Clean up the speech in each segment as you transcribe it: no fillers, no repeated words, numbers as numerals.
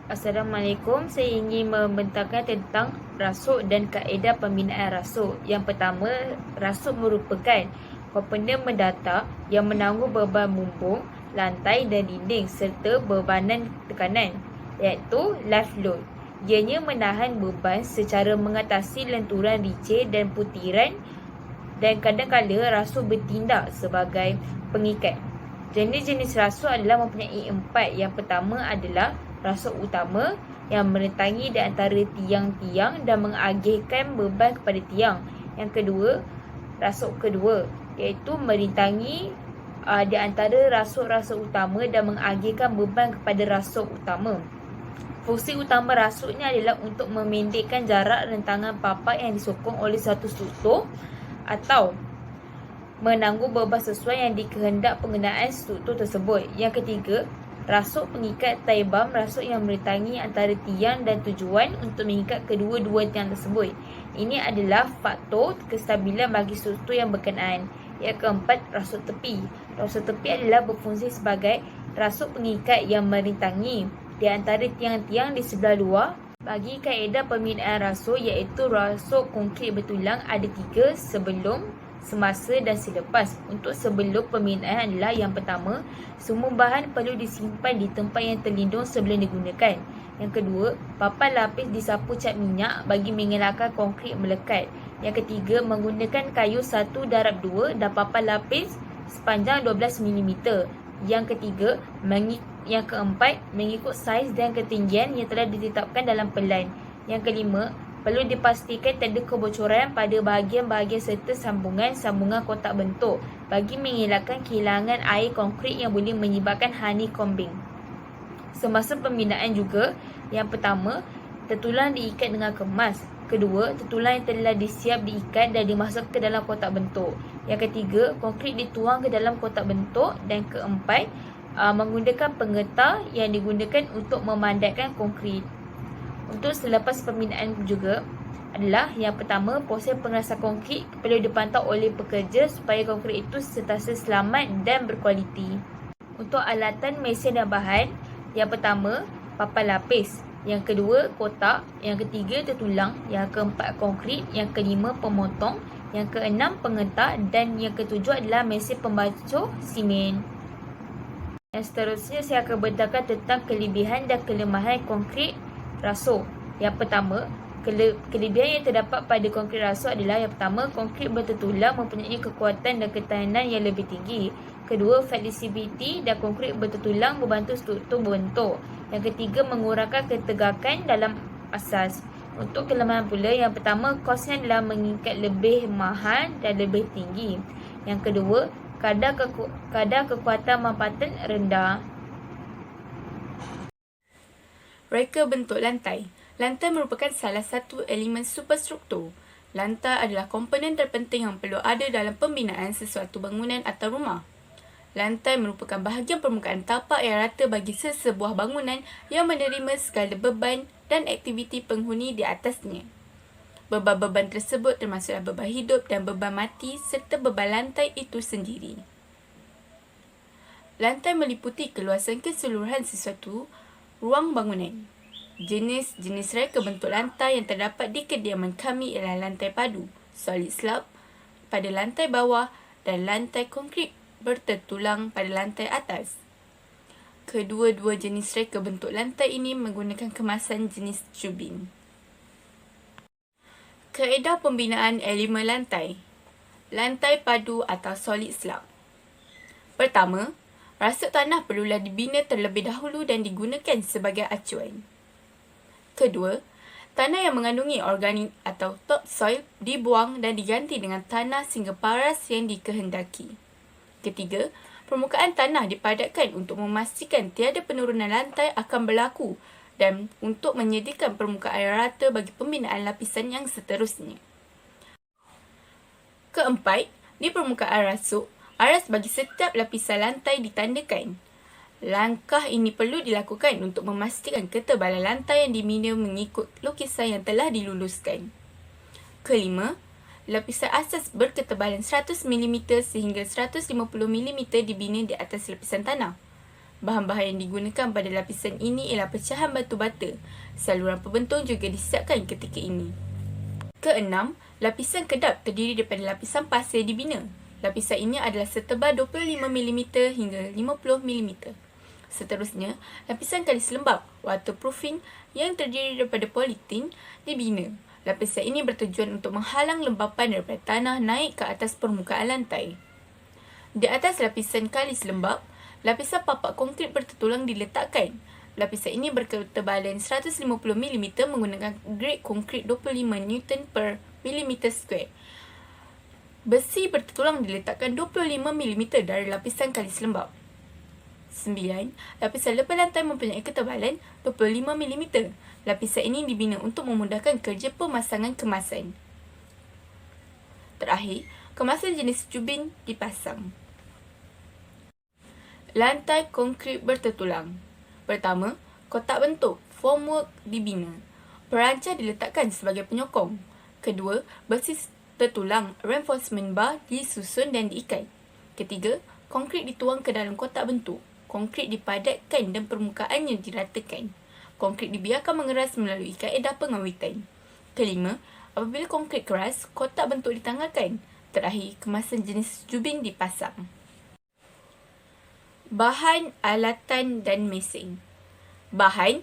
Assalamualaikum, saya ingin membentangkan tentang rasuk dan kaedah pembinaan rasuk. Yang pertama, rasuk merupakan komponen mendatar yang menanggung beban bumbung, lantai dan dinding serta bebanan tekanan, iaitu live load. Ianya menahan beban secara mengatasi lenturan licin dan putiran dan kadang-kadang rasuk bertindak sebagai pengikat. Jenis-jenis rasuk adalah mempunyai 4. Yang pertama adalah rasuk utama yang merentangi di antara tiang-tiang dan mengagihkan beban kepada tiang. Yang kedua, rasuk kedua iaitu merintangi di antara rasuk-rasuk utama dan mengagihkan beban kepada rasuk utama. Fungsi utama rasuknya adalah untuk memendekkan jarak rentangan papat yang disokong oleh satu struktur atau menanggung beban sesuai yang dikehendak penggunaan struktur tersebut. Yang ketiga, rasuk pengikat tie bam, rasuk yang merentangi antara tiang dan tujuan untuk mengikat kedua-dua tiang tersebut. Ini adalah faktor kestabilan bagi struktur yang berkenaan. Yang keempat, rasuk tepi. Rasuk tepi adalah berfungsi sebagai rasuk pengikat yang merentangi di antara tiang-tiang di sebelah luar. Bagi kaedah pembinaan rasuk iaitu rasuk konkrit bertulang ada 3: sebelum, semasa dan selepas. Untuk sebelum pembinaan adalah yang pertama, semua bahan perlu disimpan di tempat yang terlindung sebelum digunakan. Yang kedua, papan lapis disapu cat minyak bagi mengelakkan konkrit melekat. Yang ketiga, menggunakan kayu 1/2 dan papan lapis sepanjang 12 mm. Yang ketiga, yang keempat, mengikut saiz dan ketinggian yang telah ditetapkan dalam pelan. Yang kelima, perlu dipastikan tak ada kebocoran pada bahagian-bahagian serta sambungan-sambungan kotak bentuk bagi mengelakkan kehilangan air konkrit yang boleh menyebabkan honeycombing. Semasa pembinaan juga, yang pertama, tertulang diikat dengan kemas. Kedua, tertulang yang telah disiap diikat dan dimasukkan ke dalam kotak bentuk. Yang ketiga, konkrit dituang ke dalam kotak bentuk. Dan keempat, menggunakan pengetar yang digunakan untuk memandatkan konkrit. Untuk selepas pembinaan juga adalah yang pertama, proses pengerasan konkrit perlu dipantau oleh pekerja supaya konkrit itu sentiasa selamat dan berkualiti. Untuk alatan, mesin dan bahan, yang pertama, papan lapis. Yang kedua, kotak. Yang ketiga, tertulang. Yang keempat, konkrit. Yang kelima, pemotong. Yang keenam, pengetar. Dan yang ketujuh adalah mesin pembacuh simen. Yang seterusnya, saya akan bentangkan tentang kelebihan dan kelemahan konkrit rasuk. Yang pertama, kelebihan yang terdapat pada konkrit rasuk adalah yang pertama, konkrit bertertulang mempunyai kekuatan dan ketahanan yang lebih tinggi. Kedua, flexibility dan konkrit bertertulang membantu struktur berbentuk. Yang ketiga, mengurangkan ketegakan dalam asas. Untuk kelemahan pula, yang pertama, kosnya adalah mengikat lebih mahal dan lebih tinggi. Yang kedua, kadar kekuatan mampatan rendah. Reka bentuk lantai. Lantai merupakan salah satu elemen superstruktur. Lantai adalah komponen terpenting yang perlu ada dalam pembinaan sesuatu bangunan atau rumah. Lantai merupakan bahagian permukaan tapak yang rata bagi sesebuah bangunan yang menerima segala beban dan aktiviti penghuni di atasnya. Beban-beban tersebut termasuklah beban hidup dan beban mati serta beban lantai itu sendiri. Lantai meliputi keluasan keseluruhan sesuatu ruang bangunan. Jenis-jenis reka bentuk lantai yang terdapat di kediaman kami ialah lantai padu, solid slab pada lantai bawah dan lantai konkrit bertertulang pada lantai atas. Kedua-dua jenis reka bentuk lantai ini menggunakan kemasan jenis tubing. Kaedah pembinaan elemen lantai. Lantai padu atau solid slab. Pertama, rasuk tanah perlulah dibina terlebih dahulu dan digunakan sebagai acuan. Kedua, tanah yang mengandungi organik atau topsoil dibuang dan diganti dengan tanah sehingga paras yang dikehendaki. Ketiga, permukaan tanah dipadatkan untuk memastikan tiada penurunan lantai akan berlaku dan untuk menyediakan permukaan rata bagi pembinaan lapisan yang seterusnya. Keempat, di permukaan rasuk, aras bagi setiap lapisan lantai ditandakan. Langkah ini perlu dilakukan untuk memastikan ketebalan lantai yang dibina mengikut lukisan yang telah diluluskan. Kelima, lapisan asas berketebalan 100 mm sehingga 150 mm dibina di atas lapisan tanah. Bahan-bahan yang digunakan pada lapisan ini ialah pecahan batu bata. Saluran pembentung juga disiapkan ketika ini. Keenam, lapisan kedap terdiri daripada lapisan pasir dibina. Lapisan ini adalah setebal 25mm hingga 50mm. Seterusnya, lapisan kalis lembap waterproofing yang terdiri daripada politin dibina. Lapisan ini bertujuan untuk menghalang lembapan daripada tanah naik ke atas permukaan lantai. Di atas lapisan kalis lembap, lapisan papak konkrit bertertulang diletakkan. Lapisan ini berketebalan 150mm menggunakan grade konkrit 25 Newton per millimeter square. Besi bertertulang diletakkan 25mm dari lapisan kalis lembap. 9. Lapisan lepas lantai mempunyai ketebalan 25mm. Lapisan ini dibina untuk memudahkan kerja pemasangan kemasan. Terakhir, kemasan jenis cubin dipasang. Lantai konkrit bertertulang. Pertama, kotak bentuk formwork dibina. Perancah diletakkan sebagai penyokong. Kedua, besi tertulang reinforcement bar disusun dan diikat. Ketiga, konkrit dituang ke dalam kotak bentuk. Konkrit dipadatkan dan permukaannya diratakan. Konkrit dibiarkan mengeras melalui kaedah pengawitan. Kelima, apabila konkrit keras, kotak bentuk ditanggalkan. Terakhir, kemasan jenis cubin dipasang. Bahan, alatan dan mesin. Bahan,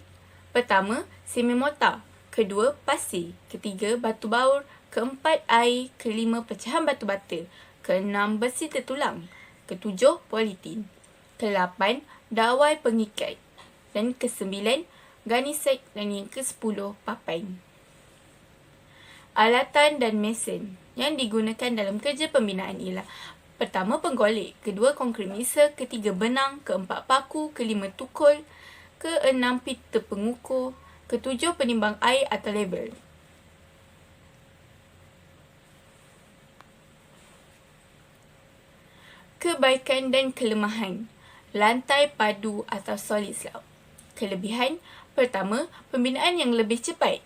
pertama, semi mortar. Kedua, pasir. Ketiga, batu baur. Keempat, air. Kelima, pecahan batu bata. Keenam, besi tertulang. Ketujuh, politin. Ke-8, dawai pengikat. Dan ke-9, ganisek. Dan yang ke-10, papan. Alatan dan mesin yang digunakan dalam kerja pembinaan ialah: pertama, penggolek. Kedua, konkrit mixer. Ketiga, benang. Keempat, paku. Kelima, tukul. Keenam, pita pengukur. Ketujuh, penimbang air atau label. Kebaikan dan kelemahan lantai padu atau solid slab. Kelebihan, pertama, pembinaan yang lebih cepat.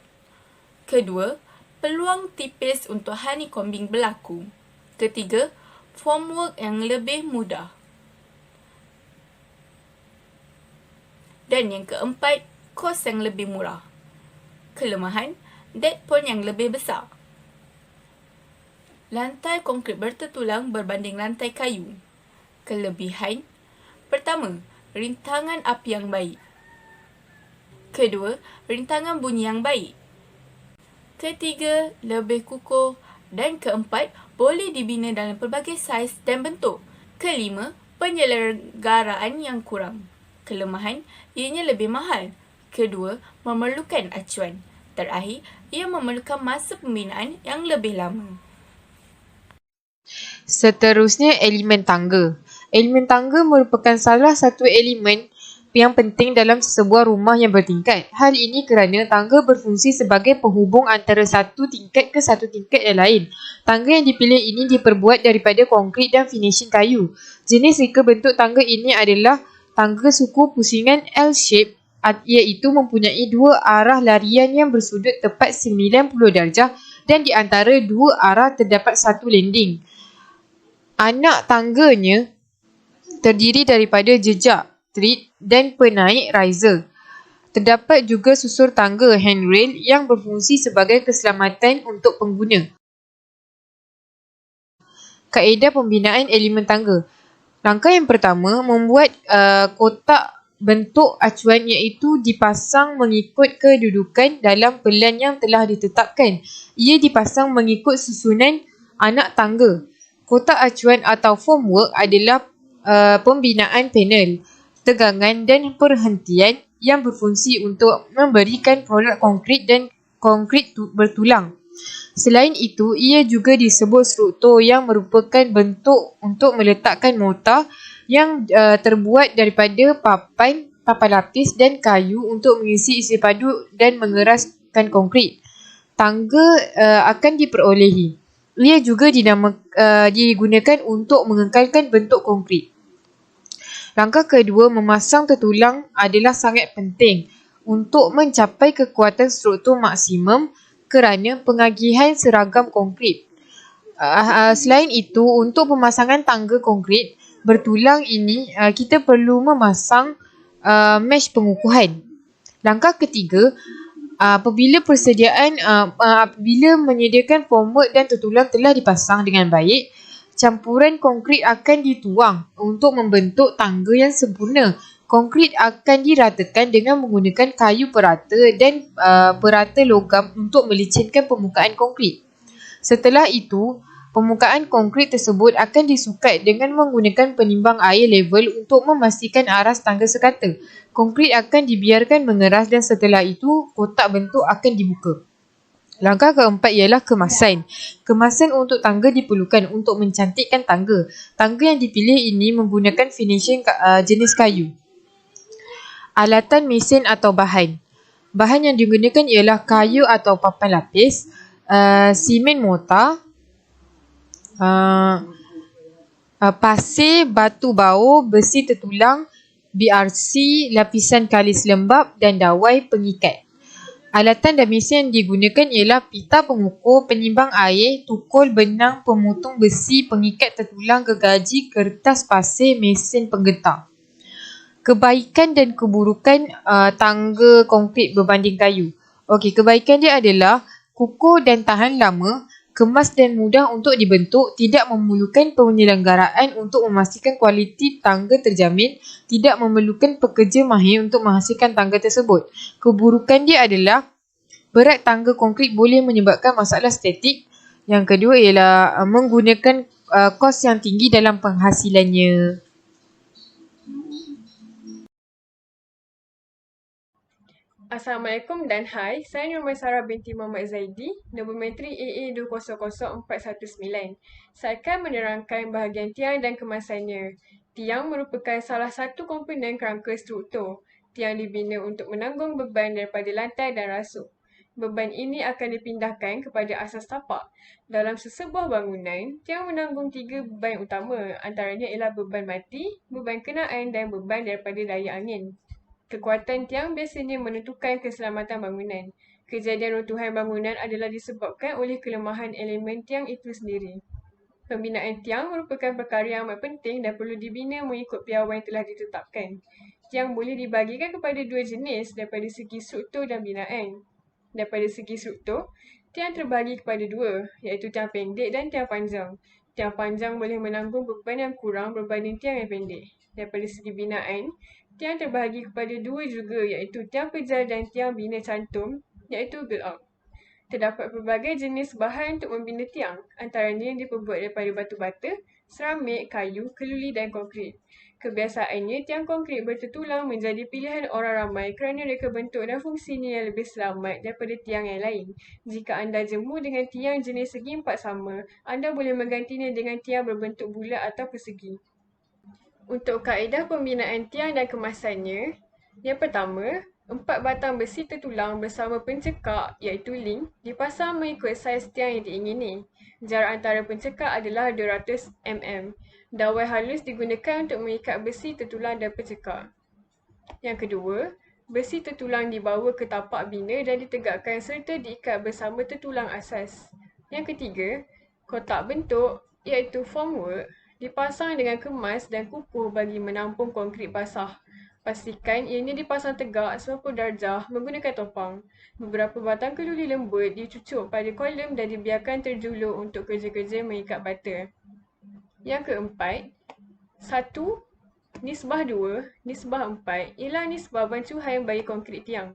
Kedua, peluang tipis untuk honeycombing berlaku. Ketiga, formwork yang lebih mudah. Dan yang keempat, kos yang lebih murah. Kelemahan, dead point yang lebih besar. Lantai konkrit bertertulang berbanding lantai kayu. Kelebihan, pertama, rintangan api yang baik. Kedua, rintangan bunyi yang baik. Ketiga, lebih kukuh. Dan keempat, boleh dibina dalam pelbagai saiz dan bentuk. Kelima, penyelenggaraan yang kurang. Kelemahan, ianya lebih mahal. Kedua, memerlukan acuan. Terakhir, ia memerlukan masa pembinaan yang lebih lama. Seterusnya, elemen tangga. Elemen tangga merupakan salah satu elemen yang penting dalam sebuah rumah yang bertingkat. Hal ini kerana tangga berfungsi sebagai penghubung antara satu tingkat ke satu tingkat yang lain. Tangga yang dipilih ini diperbuat daripada konkrit dan finishing kayu. Jenis reka bentuk tangga ini adalah tangga suku pusingan L-shape, iaitu mempunyai dua arah larian yang bersudut tepat 90 darjah dan di antara dua arah terdapat satu landing. Anak tangganya terdiri daripada jejak, tread dan penaik riser. Terdapat juga susur tangga handrail yang berfungsi sebagai keselamatan untuk pengguna. Kaedah pembinaan elemen tangga. Langkah yang pertama, membuat kotak bentuk acuan iaitu dipasang mengikut kedudukan dalam pelan yang telah ditetapkan. Ia dipasang mengikut susunan anak tangga. Kotak acuan atau formwork adalah pembinaan panel, tegangan dan perhentian yang berfungsi untuk memberikan produk konkrit dan konkrit bertulang. Selain itu, ia juga disebut struktur yang merupakan bentuk untuk meletakkan mortar yang terbuat daripada papan lapis dan kayu untuk mengisi isi padu dan mengeraskan konkrit. Tangga akan diperolehi. Ia juga digunakan untuk mengekalkan bentuk konkrit. Langkah kedua, memasang tertulang adalah sangat penting untuk mencapai kekuatan struktur maksimum kerana pengagihan seragam konkrit. Selain itu, untuk pemasangan tangga konkrit, bertulang ini, kita perlu memasang mesh pengukuhan. Langkah ketiga, apabila menyediakan formwork dan tertulang telah dipasang dengan baik, campuran konkrit akan dituang untuk membentuk tangga yang sempurna. Konkrit akan diratakan dengan menggunakan kayu perata dan perata logam untuk melicinkan permukaan konkrit. Setelah itu, permukaan konkrit tersebut akan disukat dengan menggunakan penimbang air level untuk memastikan aras tangga sekata. Konkrit akan dibiarkan mengeras dan setelah itu, kotak bentuk akan dibuka. Langkah keempat ialah kemasan. Kemasan untuk tangga diperlukan untuk mencantikkan tangga. Tangga yang dipilih ini menggunakan finishing jenis kayu. Alatan mesin atau bahan. Bahan yang digunakan ialah kayu atau papan lapis, simen mortar, pasir, batu baur, besi tertulang, BRC, lapisan kalis lembap dan dawai pengikat. Alatan dan mesin yang digunakan ialah pita pengukur, penimbang air, tukul, benang, pemotong besi, pengikat tertulang, gergaji, kertas pasir, mesin penggentar. Kebaikan dan keburukan tangga konkrit berbanding kayu. Okey, kebaikan dia adalah kukuh dan tahan lama, kemas dan mudah untuk dibentuk, tidak memerlukan penyelenggaraan untuk memastikan kualiti tangga terjamin, tidak memerlukan pekerja mahir untuk menghasilkan tangga tersebut. Keburukan dia adalah berat tangga konkrit boleh menyebabkan masalah statik. Yang kedua ialah menggunakan kos yang tinggi dalam penghasilannya. Assalamualaikum dan hai, saya Nur Maisarah binti Muhammad Zaidi, nombor menteri AA200419. Saya akan menerangkan bahagian tiang dan kemasannya. Tiang merupakan salah satu komponen kerangka struktur. Tiang dibina untuk menanggung beban daripada lantai dan rasuk. Beban ini akan dipindahkan kepada asas tapak. Dalam sesebuah bangunan, tiang menanggung 3 beban utama, antaranya ialah beban mati, beban kenaan dan beban daripada daya angin. Kekuatan tiang biasanya menentukan keselamatan bangunan. Kejadian runtuhan bangunan adalah disebabkan oleh kelemahan elemen tiang itu sendiri. Pembinaan tiang merupakan perkara yang amat penting dan perlu dibina mengikut piawai yang telah ditetapkan. Tiang boleh dibahagikan kepada dua jenis daripada segi struktur dan binaan. Daripada segi struktur, tiang terbahagi kepada dua, iaitu tiang pendek dan tiang panjang. Tiang panjang boleh menanggung beban yang kurang berbanding tiang yang pendek. Daripada segi binaan, tiang terbahagi kepada dua juga, iaitu tiang pejal dan tiang bina cantum, iaitu build-up. Terdapat pelbagai jenis bahan untuk membina tiang, antaranya yang diperbuat daripada batu bata, seramik, kayu, keluli dan konkrit. Kebiasaannya, tiang konkrit bertertulang menjadi pilihan orang ramai kerana reka bentuk dan fungsinya yang lebih selamat daripada tiang yang lain. Jika anda jemu dengan tiang jenis segi empat sama, anda boleh menggantinya dengan tiang berbentuk bulat atau persegi. Untuk kaedah pembinaan tiang dan kemasannya, yang pertama, 4 batang besi tertulang bersama pencekak iaitu link dipasang mengikut saiz tiang yang diingini. Jarak antara pencekak adalah 200 mm. Dawai halus digunakan untuk mengikat besi tertulang dan pencekak. Yang kedua, besi tertulang dibawa ke tapak bina dan ditegakkan serta diikat bersama tertulang asas. Yang ketiga, kotak bentuk iaitu formwork dipasang dengan kemas dan kukuh bagi menampung konkrit basah. Pastikan ianya dipasang tegak 90 darjah menggunakan topang. Beberapa batang keluli lembut dicucuk pada kolom dan dibiarkan terjulur untuk kerja-kerja mengikat bata. Yang keempat, 1 nisbah 2, nisbah 4 ialah nisbah bancuhan bagi konkrit tiang.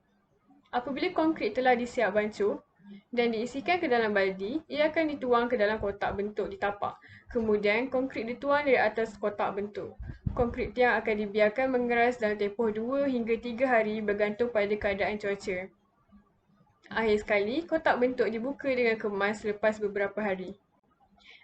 Apabila konkrit telah disiap bancuh dan diisikan ke dalam baldi, ia akan dituang ke dalam kotak bentuk di tapak. Kemudian, konkrit dituang dari atas kotak bentuk. Konkrit tiang akan dibiarkan mengeras dalam tempoh 2 hingga 3 hari bergantung pada keadaan cuaca. Akhir sekali, kotak bentuk dibuka dengan kemas selepas beberapa hari.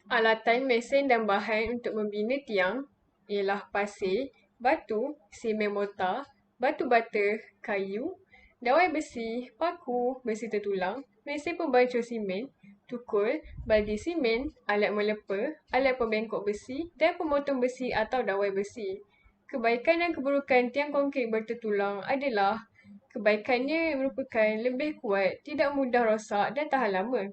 Alatan, mesin dan bahan untuk membina tiang ialah pasir, batu, simen mortar, batu bata, kayu, dawai besi, paku, besi tertulang, mesin pembancur simen, tukul, baldi simen, alat melepa, alat pembengkok besi dan pemotong besi atau dawai besi. Kebaikan dan keburukan tiang konkrit bertertulang adalah kebaikannya merupakan lebih kuat, tidak mudah rosak dan tahan lama.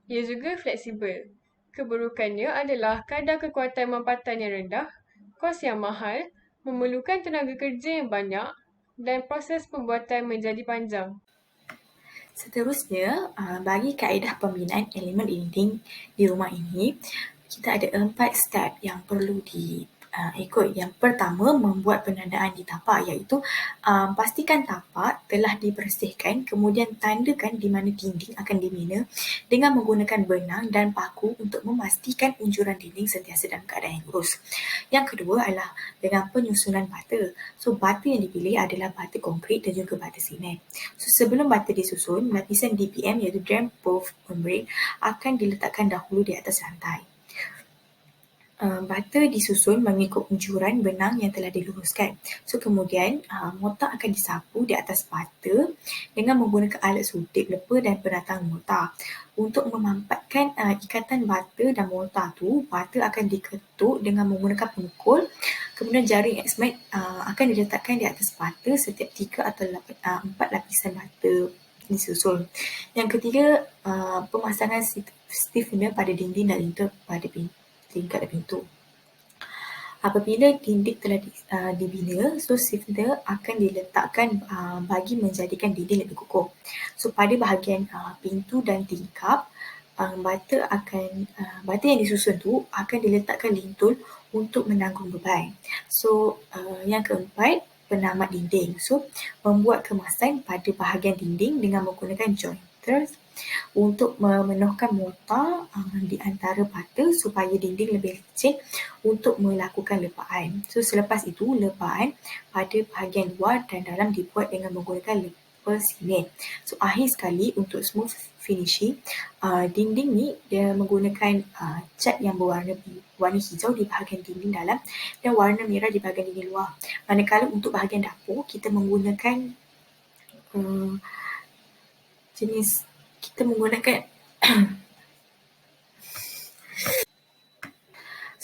Ia juga fleksibel. Keburukannya adalah kadar kekuatan mampatan yang rendah, kos yang mahal, memerlukan tenaga kerja yang banyak dan proses pembuatan menjadi panjang. Seterusnya, bagi kaedah pembinaan elemen dinding di rumah ini, kita ada 4 step yang perlu diikut. Yang pertama, membuat penandaan di tapak, iaitu pastikan tapak telah dibersihkan, kemudian tandakan di mana dinding akan dibina dengan menggunakan benang dan paku untuk memastikan unjuran dinding sentiasa dalam keadaan yang lurus. Yang kedua adalah dengan penyusunan bata. So, bata yang dipilih adalah bata konkrit dan juga bata simen. So, sebelum bata disusun, lapisan DPM iaitu Dam Proof Membrane akan diletakkan dahulu di atas lantai. Bata disusun mengikut unjuran benang yang telah diluruskan. So, kemudian mortar akan disapu di atas bata dengan menggunakan alat suntik lepa dan penatang mortar. Untuk memampatkan ikatan bata dan mortar tu, bata akan diketuk dengan menggunakan pemukul. Kemudian jaring X-mat akan diletakkan di atas bata setiap 3 atau 4 lapisan bata disusun. Yang ketiga, pemasangan stiffener pada dinding dan lintel pada tingkat dan pintu. Apabila dinding telah dibina, so stiffener akan diletakkan bagi menjadikan dinding lebih kukuh. So pada bahagian pintu dan tingkap, bata yang disusun tu akan diletakkan lintul untuk menanggung beban. So yang keempat, penamat dinding. So membuat kemasan pada bahagian dinding dengan menggunakan jointers untuk memenuhkan mortar di antara bata supaya dinding lebih licin untuk melakukan lepaan. So selepas itu, lepaan pada bahagian luar dan dalam dibuat dengan menggunakan lepa simen. So akhir sekali untuk smooth finishing, dinding ni dia menggunakan cat yang berwarna hijau di bahagian dinding dalam dan warna merah di bahagian dinding luar. Manakala untuk bahagian dapur, kita menggunakan kita menggunakan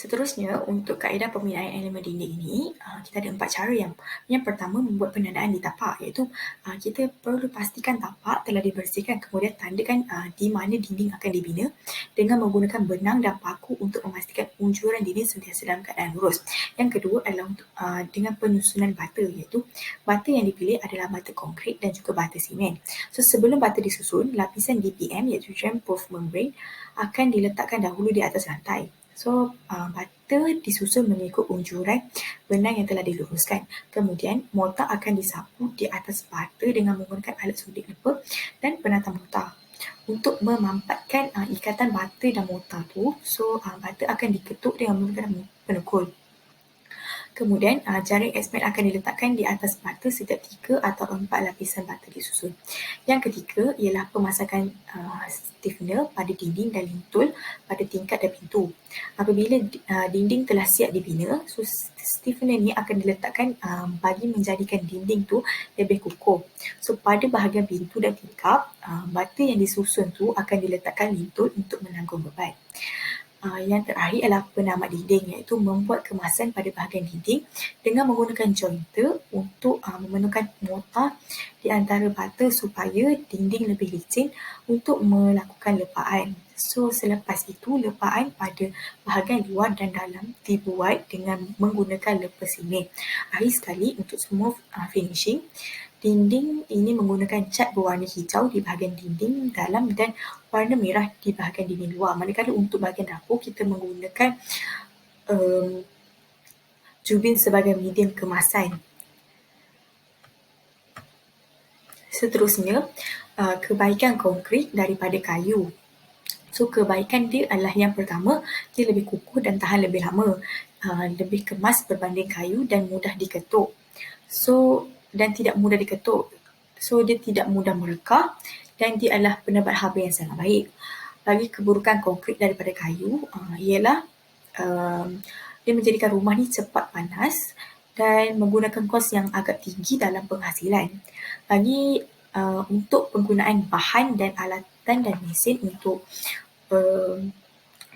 Seterusnya, untuk kaedah pembinaan elemen dinding ini, kita ada 4 cara. Yang pertama, membuat penandaan di tapak, iaitu kita perlu pastikan tapak telah dibersihkan, kemudian tandakan di mana dinding akan dibina dengan menggunakan benang dan paku untuk memastikan unjuran dinding sentiasa dalam keadaan lurus. Yang kedua adalah dengan penyusunan bata, iaitu bata yang dipilih adalah bata konkrit dan juga bata simen. So, sebelum bata disusun, lapisan DPM iaitu Dam Proof Membrane akan diletakkan dahulu di atas lantai. So, bata disusun mengikut unjuran benang yang telah diluruskan. Kemudian, mortar akan disapu di atas bata dengan menggunakan alat suntik lepa dan penatang mortar. Untuk memampatkan ikatan bata dan mortar tu, so bata akan diketuk dengan menggunakan penukul. Kemudian, jaring X-mat akan diletakkan di atas bata setiap 3 atau 4 lapisan bata disusun. Yang ketiga ialah pemasangan stiffener pada dinding dan lintul pada tingkat dan pintu. Apabila dinding telah siap dibina, so stiffener ni akan diletakkan bagi menjadikan dinding tu lebih kukuh. So pada bahagian pintu dan tingkap, bata yang disusun tu akan diletakkan lintul untuk menanggung beban. Yang terakhir adalah penamat dinding, iaitu membuat kemasan pada bahagian dinding dengan menggunakan jointer untuk memenuhkan mortar di antara bata supaya dinding lebih licin untuk melakukan lepaan. So selepas itu, lepaan pada bahagian luar dan dalam dibuat dengan menggunakan lepa simen. Akhir sekali, untuk smooth finishing, dinding ini menggunakan cat berwarna hijau di bahagian dinding dalam dan warna merah di bahagian dinding luar. Manakala untuk bahagian dapur, kita menggunakan jubin sebagai medium kemasan. Seterusnya, kebaikan konkrit daripada kayu. So, kebaikan dia adalah yang pertama, dia lebih kukuh dan tahan lebih lama. Lebih kemas berbanding kayu dan mudah diketuk. So, dan tidak mudah diketuk. So, dia tidak mudah merekah dan dia adalah penebat haba yang sangat baik. Bagi keburukan konkrit daripada kayu, ialah dia menjadikan rumah ni cepat panas dan menggunakan kos yang agak tinggi dalam penghasilan. Bagi untuk penggunaan bahan dan alatan dan mesin untuk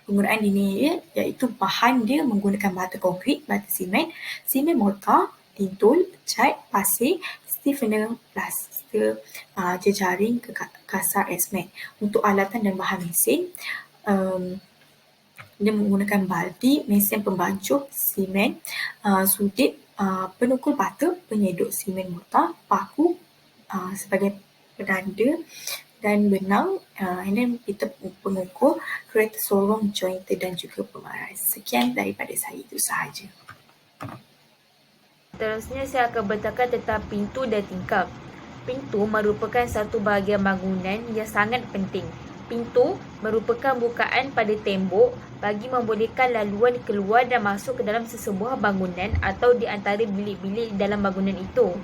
penggunaan ini, iaitu bahan dia menggunakan bata konkrit, bata simen, simen mortar, lintul, cat, pasir, stiffener, plaster, jejaring kasar X-mat. Untuk alatan dan bahan mesin, dia menggunakan baldi, mesin pembancuh, simen, sudik, penukul bata, penyeduk simen mortar, paku sebagai penanda dan benang, and then kita pengukur, kereta sorong, jointer dan juga pemaras. Sekian daripada saya, itu sahaja. Seterusnya saya akan bercakap tentang pintu dan tingkap. Pintu merupakan satu bahagian bangunan yang sangat penting. Pintu merupakan bukaan pada tembok bagi membolehkan laluan keluar dan masuk ke dalam sesebuah bangunan atau di antara bilik-bilik dalam bangunan itu.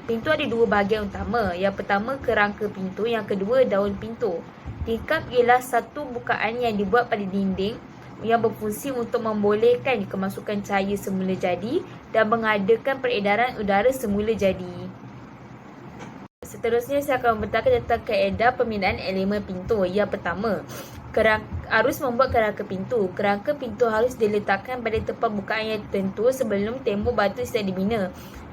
Pintu ada dua bahagian utama. Yang pertama kerangka pintu, yang kedua daun pintu. Tingkap ialah satu bukaan yang dibuat pada dinding yang berfungsi untuk membolehkan kemasukan cahaya semula jadi dan mengadakan peredaran udara semula jadi. Seterusnya saya akan bercakap tentang kaedah pembinaan elemen pintu. Yang pertama, harus membuat kerangka pintu. Kerangka pintu harus diletakkan pada tempat bukaan yang tertentu sebelum tembok batu siap dibina.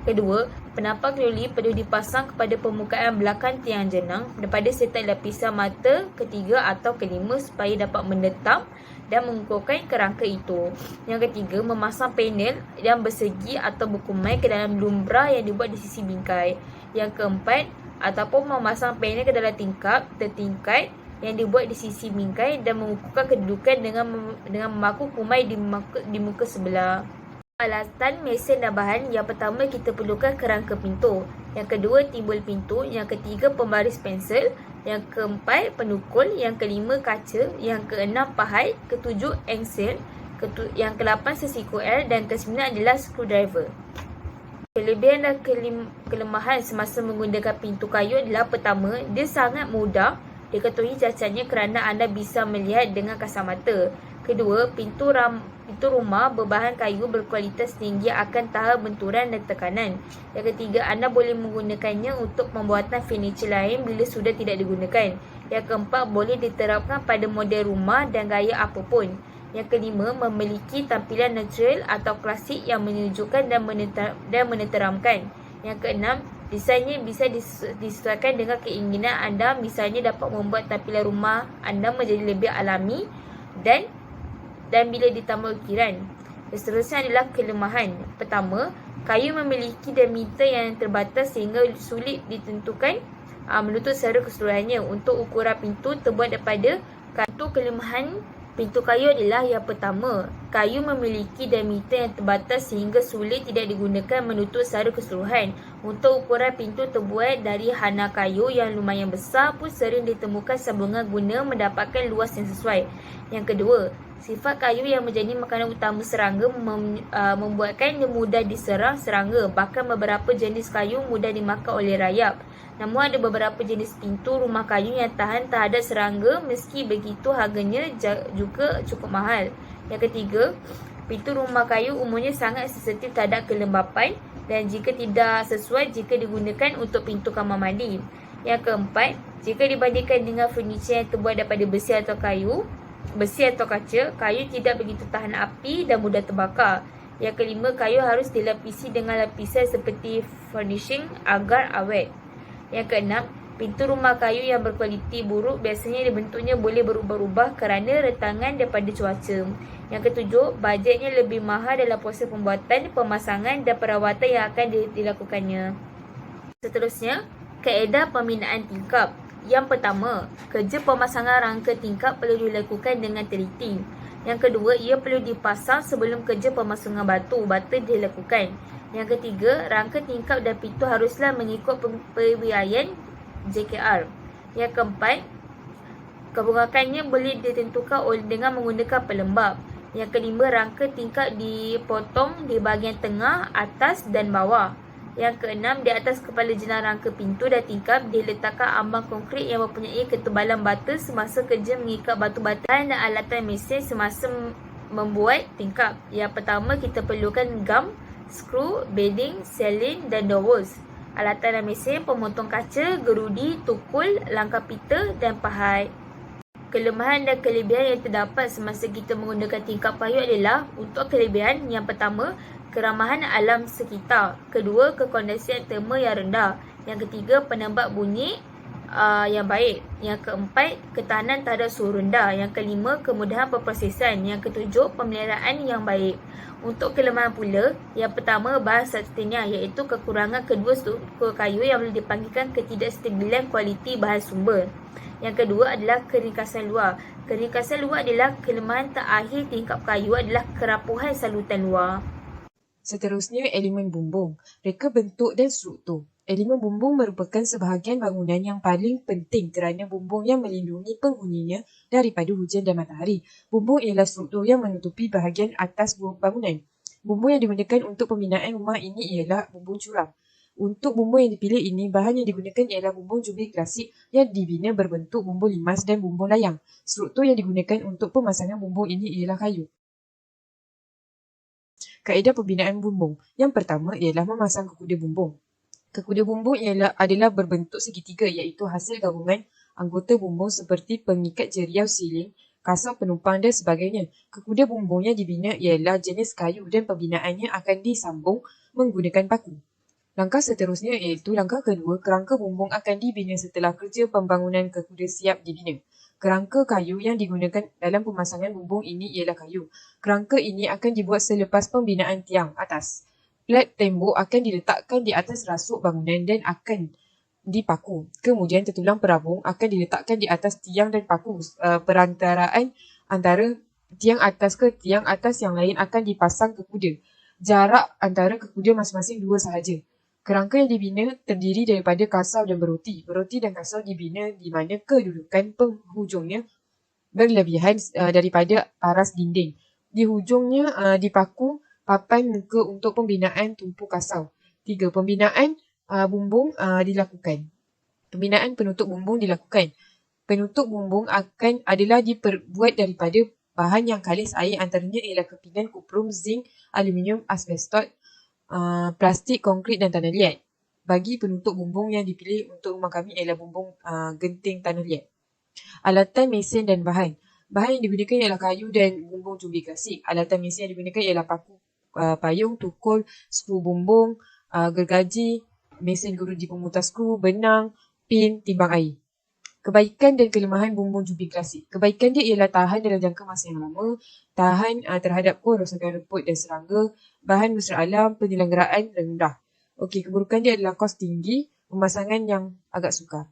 Kedua, penampang loli perlu dipasang kepada permukaan belakang tiang jenang daripada setiap lapisan mata ketiga atau kelima supaya dapat menetap dan mengukuhkan kerangka itu. Yang ketiga, memasang panel yang bersegi atau berkumai ke dalam lumrah yang dibuat di sisi bingkai. Yang keempat, ataupun memasang panel ke dalam tingkap tertingkat yang dibuat di sisi bingkai dan mengukuhkan kedudukan dengan memaku kumai di muka sebelah. Alatan, mesin dan bahan. Yang pertama, kita perlukan kerangka pintu. Yang kedua, timbul pintu. Yang ketiga, pembaris pensel. Yang keempat, penukul. Yang kelima, kaca. Yang keenam, pahat. Ketujuh, engsel. Yang ke-8, sesiku L. Dan ke-9 adalah screwdriver. Kelebihan dan kelemahan semasa menggunakan pintu kayu adalah pertama, dia sangat mudah diketahui cacatnya kerana anda bisa melihat dengan kasar mata. Kedua, pintu rumah berbahan kayu berkualitas tinggi akan tahan benturan dan tekanan. Yang ketiga, anda boleh menggunakannya untuk pembuatan furniture lain bila sudah tidak digunakan. Yang keempat, boleh diterapkan pada model rumah dan gaya apapun. Yang kelima, memiliki tampilan natural atau klasik yang menyejukkan dan menenteramkan. Yang keenam, desainnya bisa disesuaikan dengan keinginan anda. Misalnya dapat membuat tampilan rumah anda menjadi lebih alami dan bila ditambah ukiran. Seterusnya adalah kelemahan. Pertama, kayu memiliki diameter yang terbatas sehingga sulit ditentukan menutup secara keseluruhannya. Untuk ukuran pintu terbuat daripada kayu. Kelemahan pintu kayu adalah yang pertama, kayu memiliki diameter yang terbatas sehingga sulit tidak digunakan menutup secara keseluruhan. Untuk ukuran pintu terbuat dari hana kayu yang lumayan besar pun sering ditemukan sambungan guna mendapatkan luas yang sesuai. Yang kedua, sifat kayu yang menjadi makanan utama serangga membuatkan dia mudah diserang serangga. Bahkan beberapa jenis kayu mudah dimakan oleh rayap. Namun ada beberapa jenis pintu rumah kayu yang tahan terhadap serangga, meski begitu harganya juga cukup mahal. Yang ketiga, pintu rumah kayu umumnya sangat sensitif terhadap kelembapan dan jika tidak sesuai jika digunakan untuk pintu kamar mandi. Yang keempat, jika dibandingkan dengan furniture yang terbuat daripada besi atau kaca, kayu tidak begitu tahan api dan mudah terbakar. Yang kelima, kayu harus dilapisi dengan lapisan seperti furnishing agar awet. Yang keenam, pintu rumah kayu yang berkualiti buruk biasanya bentuknya boleh berubah-ubah kerana rentangan daripada cuaca. Yang ketujuh, bajetnya lebih mahal dalam proses pembuatan, pemasangan dan perawatan yang akan dilakukannya. Seterusnya, kaedah pembinaan tingkap. Yang pertama, kerja pemasangan rangka tingkap perlu dilakukan dengan teliti. Yang kedua, ia perlu dipasang sebelum kerja pemasangan bata dilakukan. Yang ketiga, rangka tingkap dan pintu haruslah mengikut pemberian JKR. Yang keempat, kebongkakannya boleh ditentukan dengan menggunakan pelembab. Yang kelima, rangka tingkap dipotong di bahagian tengah, atas dan bawah. Yang keenam, di atas kepala jenang rangka pintu dan tingkap diletakkan ambang konkrit yang mempunyai ketebalan bata semasa kerja mengikat batu-bata dan alatan mesin semasa membuat tingkap. Yang pertama, kita perlukan gam, skru, bedding, selin dan dowels. Alatan dan mesin, pemotong kaca, gerudi, tukul, langkah pita dan pahat. Kelemahan dan kelebihan yang terdapat semasa kita menggunakan tingkap kayu adalah untuk kelebihan yang pertama, keramahan alam sekitar. Kedua, kekondisian terma yang rendah. Yang ketiga, penembak bunyi. yang baik. Yang keempat, ketahanan terhadap suhu rendah. Yang kelima, kemudahan perprosesan. Yang ketujuh, pemeliharaan yang baik. Untuk kelemahan pula, yang pertama, bahan substansinya iaitu kekurangan kedua struktur kayu yang boleh dipanggilkan ketidakstabilan kualiti bahan sumber. Yang kedua adalah keringkasan luar. Keringkasan luar adalah kelemahan terakhir tingkap kayu adalah kerapuhan salutan luar. Seterusnya, elemen bumbung, reka bentuk dan struktur. Elemen bumbung merupakan sebahagian bangunan yang paling penting kerana bumbung yang melindungi penghuninya daripada hujan dan matahari. Bumbung ialah struktur yang menutupi bahagian atas bangunan. Bumbung yang digunakan untuk pembinaan rumah ini ialah bumbung curam. Untuk bumbung yang dipilih ini, bahan yang digunakan ialah bumbung jubir klasik yang dibina berbentuk bumbung limas dan bumbung layang. Struktur yang digunakan untuk pemasangan bumbung ini ialah kayu. Kaedah pembinaan bumbung. Yang pertama ialah memasang kekuda bumbung. Kekuda bumbung adalah berbentuk segitiga iaitu hasil gabungan anggota bumbung seperti pengikat jeriau siling, kasar penumpang dan sebagainya. Kekuda bumbung yang dibina ialah jenis kayu dan pembinaannya akan disambung menggunakan paku. Langkah seterusnya iaitu langkah kedua, kerangka bumbung akan dibina setelah kerja pembangunan kekuda siap dibina. Kerangka kayu yang digunakan dalam pemasangan bumbung ini ialah kayu. Kerangka ini akan dibuat selepas pembinaan tiang atas. Plat tembok akan diletakkan di atas rasuk bangunan dan akan dipaku. Kemudian tertulang perabung akan diletakkan di atas tiang dan paku. Perantaraan antara tiang atas ke tiang atas yang lain akan dipasang kekuda. Jarak antara kekuda masing-masing 2 sahaja. Kerangka yang dibina terdiri daripada kasar dan beroti. Beroti dan kasar dibina di mana kedudukan penghujungnya berlebihan daripada aras dinding. Di hujungnya dipaku papan muka untuk pembinaan tumpu kasar. 3. Pembinaan bumbung dilakukan. Pembinaan penutup bumbung dilakukan. Penutup bumbung adalah diperbuat daripada bahan yang kalis air, antaranya ialah kepingan, kuprum, zinc, aluminium, asbestos, plastik, konkrit dan tanah liat. Bagi penutup bumbung yang dipilih untuk rumah kami ialah bumbung genting tanah liat. Alatan mesin dan bahan. Bahan yang digunakan ialah kayu dan bumbung jubir klasik. Alatan mesin yang digunakan ialah paku payung, tukul, skru bumbung, gergaji, mesin geruji pemutar skru, benang, pin, timbang air. Kebaikan dan kelemahan bumbung jubir klasik. Kebaikan dia ialah tahan dalam jangka masa yang lama, tahan terhadap kerosakan rumput dan serangga, bahan mesra alam, penyelenggaraan rendah. Okey, keburukan dia adalah kos tinggi, pemasangan yang agak sukar.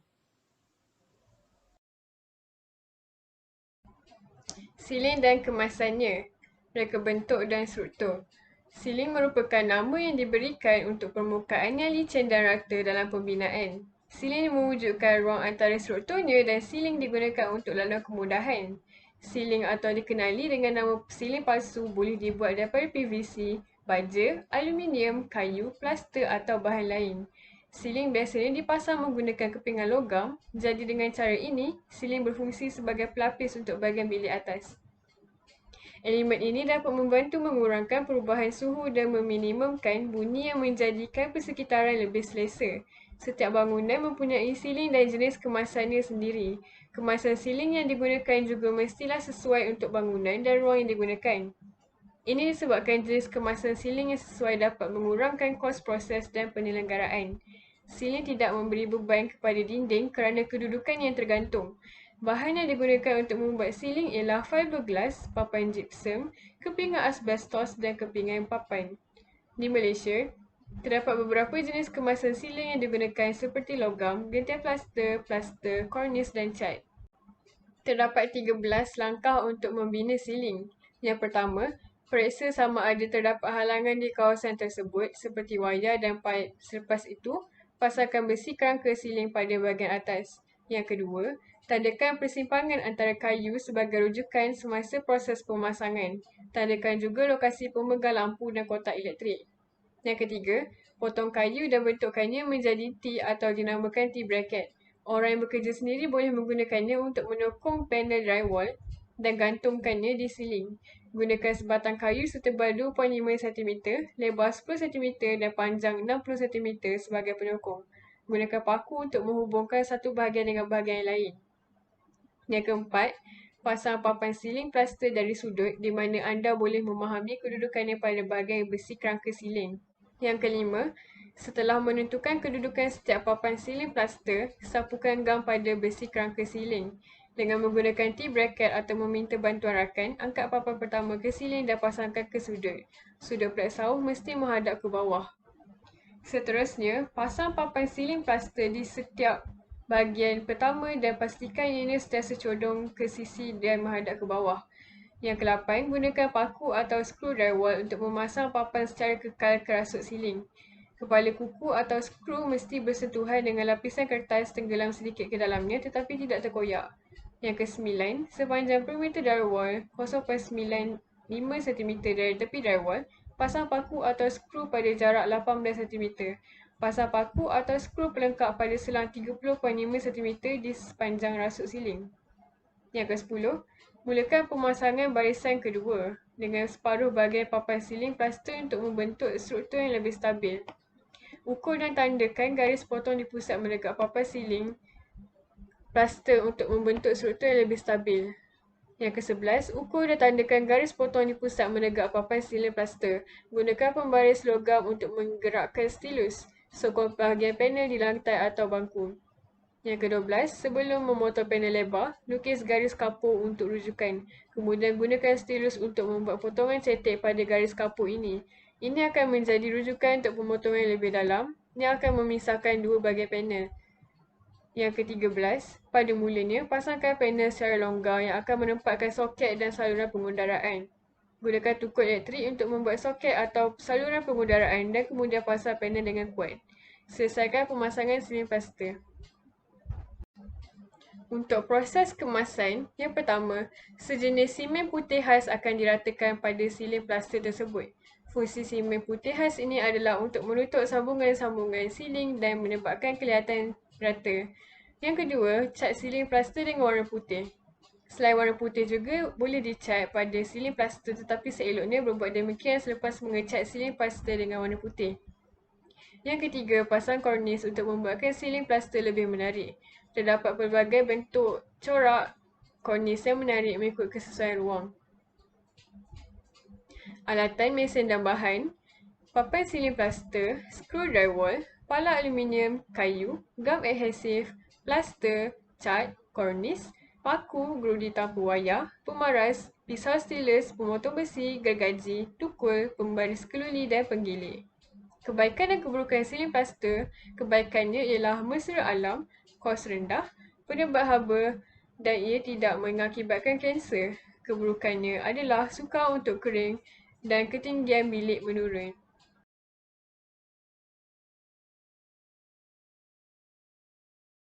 Siling dan kemasannya, reka bentuk dan struktur. Siling merupakan nama yang diberikan untuk permukaan yang licin dan rata dalam pembinaan. Siling mewujudkan ruang antara strukturnya dan siling digunakan untuk laluan kemudahan. Siling atau dikenali dengan nama siling palsu boleh dibuat daripada PVC, baja, aluminium, kayu, plaster atau bahan lain. Siling biasanya dipasang menggunakan kepingan logam, jadi dengan cara ini, siling berfungsi sebagai pelapis untuk bahagian bilik atas. Elemen ini dapat membantu mengurangkan perubahan suhu dan meminimumkan bunyi yang menjadikan persekitaran lebih selesa. Setiap bangunan mempunyai siling dan jenis kemasannya sendiri. Kemasan siling yang digunakan juga mestilah sesuai untuk bangunan dan ruang yang digunakan. Ini disebabkan jenis kemasan siling yang sesuai dapat mengurangkan kos proses dan penyelenggaraan. Siling tidak memberi beban kepada dinding kerana kedudukan yang tergantung. Bahan yang digunakan untuk membuat siling ialah fiberglass, papan gypsum, kepingan asbestos dan kepingan papan. Di Malaysia, terdapat beberapa jenis kemasan siling yang digunakan seperti logam, gentian plaster, kornis dan cat. Terdapat 13 langkah untuk membina siling. Yang pertama, periksa sama ada terdapat halangan di kawasan tersebut seperti wayar dan paip. Selepas itu, pasangkan besi kerangka siling pada bahagian atas. Yang kedua, tandakan persimpangan antara kayu sebagai rujukan semasa proses pemasangan. Tandakan juga lokasi pemegang lampu dan kotak elektrik. Yang ketiga, potong kayu dan bentukkannya menjadi T atau dinamakan T-bracket. Orang yang bekerja sendiri boleh menggunakannya untuk menokong panel drywall dan gantungkannya di siling. Gunakan sebatang kayu setebal 2.5 cm, lebar 10 cm dan panjang 60 cm sebagai penyokong. Gunakan paku untuk menghubungkan satu bahagian dengan bahagian lain. Yang keempat, pasang papan siling plaster dari sudut di mana anda boleh memahami kedudukannya pada bahagian besi kerangka siling. Yang kelima, Setelah menentukan kedudukan setiap papan siling plaster, sapukan gam pada besi kerangka siling. Dengan menggunakan T-bracket atau meminta bantuan rakan, angkat papan pertama ke siling dan pasangkan ke sudut. Sudut plat sauh mesti menghadap ke bawah. Seterusnya, pasang papan siling plaster di setiap bahagian pertama dan pastikan ianya sentiasa condong ke sisi dan menghadap ke bawah. Yang ke-8, gunakan paku atau skru drywall untuk memasang papan secara kekal ke rasuk siling. Kepala kuku atau skru mesti bersentuhan dengan lapisan kertas tenggelam sedikit ke dalamnya tetapi tidak terkoyak. Yang ke-9, sepanjang perimeter drywall 0.95 cm dari tepi drywall, pasang paku atau skru pada jarak 18 cm. Pasang paku atau skru pelengkap pada selang 30.5 cm di sepanjang rasuk siling. Yang ke-10, mulakan pemasangan barisan kedua dengan separuh bahagian papan siling plaster untuk membentuk struktur yang lebih stabil. Ukur dan tandakan garis potong di pusat menegak papan siling plaster untuk membentuk struktur yang lebih stabil. Yang ke-11, ukur dan tandakan garis potong di pusat menegak papan siling plaster. Gunakan pembaris logam untuk menggerakkan stilus, sokong bahagian panel di lantai atau bangku. Yang ke-12, sebelum memotong panel lebar, lukis garis kapur untuk rujukan. Kemudian gunakan stilus untuk membuat potongan cetek pada garis kapur ini. Ini akan menjadi rujukan untuk pemotongan yang lebih dalam yang akan memisahkan dua bahagian panel. Yang ke-13, pada mulanya, pasangkan panel secara longgar yang akan menempatkan soket dan saluran pengudaraan. Gunakan tukul elektrik untuk membuat soket atau saluran pengudaraan dan kemudian pasang panel dengan kuat. Selesaikan pemasangan siling plaster. Untuk proses kemasan, yang pertama, sejenis simen putih khas akan diratakan pada siling plaster tersebut. Fungsi simen putih khas ini adalah untuk menutup sambungan-sambungan siling dan menyebabkan kelihatan rata. Yang kedua, cat siling plaster dengan warna putih. Selain warna putih juga boleh dicat pada siling plaster tetapi seeloknya berbuat demikian selepas mengecat siling plaster dengan warna putih. Yang ketiga, pasang kornis untuk membuatkan siling plaster lebih menarik. Terdapat pelbagai bentuk corak kornis yang menarik mengikut kesesuaian ruang. Alatan, mesin dan bahan: papan siling plaster, skru drywall, pala aluminium, kayu, gam adhesif, plaster, cat, kornis, paku, gerudi tanpa wayar, pemaras, pisau stilus, pemotong besi, gergaji, tukul, pembaris keluli dan penggilik. Kebaikan dan keburukan siling plaster: kebaikannya ialah mesra alam, kos rendah, penebat haba dan ia tidak mengakibatkan kanser. Keburukannya adalah sukar untuk kering dan ketinggian bilik menurun.